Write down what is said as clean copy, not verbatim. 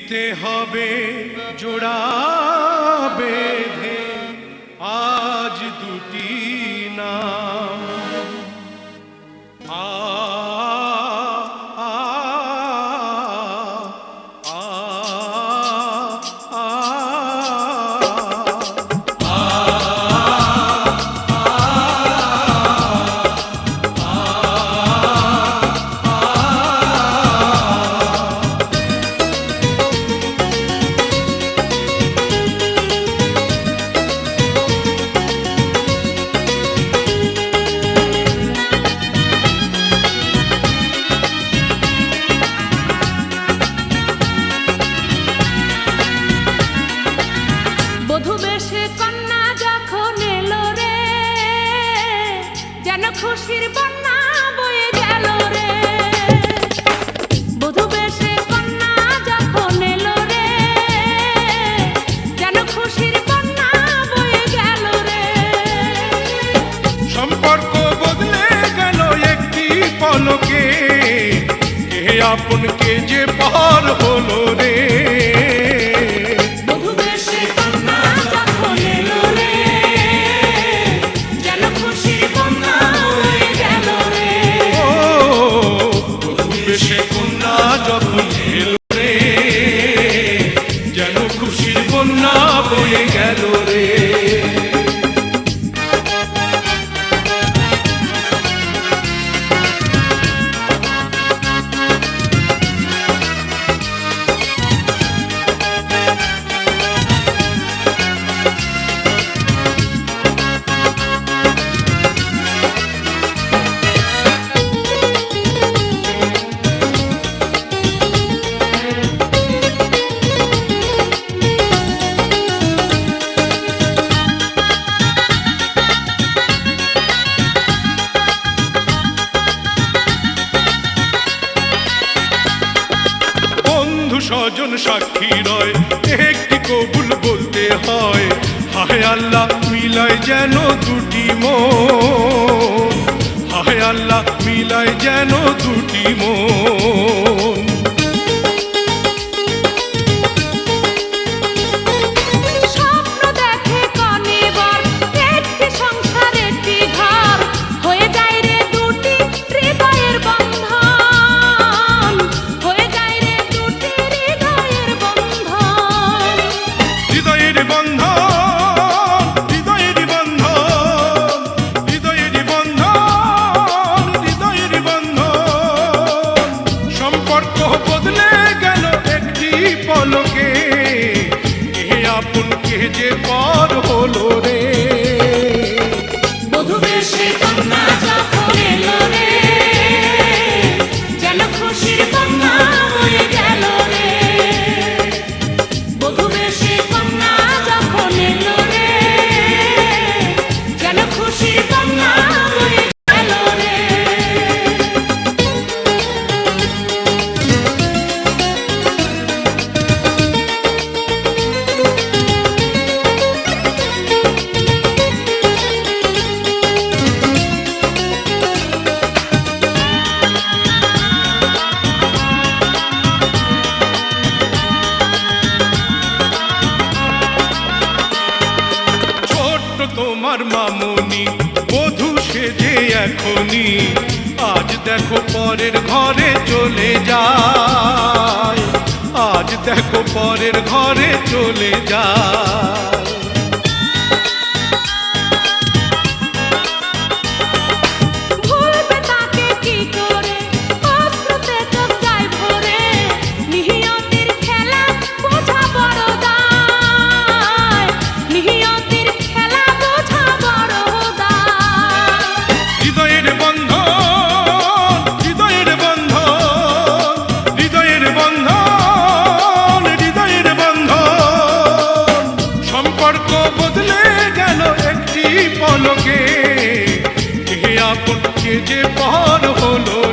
দিতে হবে জোড়া বেঁধে আজ দুটি নাম আ আ আ আ খুশির বন্যা বয়ে গেল রে বধূ বেশে কন্যা যখন এলো রে যেন খুশির বন্যা বয়ে গেল রে সম্পর্ক বদলে গেল একটি পলকে কে আপন কে যে পর হলো রে যখন এলো রে যেন খুশির বন্যা বয়ে গেল রে স্বজন সাক্ষী রয় একটি কবুল বলতে হয় হায় আল্লাহ মিলায় যেন দুটি মন হায় আল্লাহ মিলায় যেন দুটি মন যে পর হলো রে বধূ বেশে কন্যা যখন এলো রে যেন খুশির বন্যা বয়ে গেল রে বধূ বেশে কন্যা যখন এলো রে যেন খুশির বন্যা বয়ে গেল রে তোমার মামুনি বধূ সেজে এখনি আজ দেখো পরের ঘরে চলে যায় আজ দেখো পরের ঘরে চলে যায় পলকে কে আপন কে যে পর হলো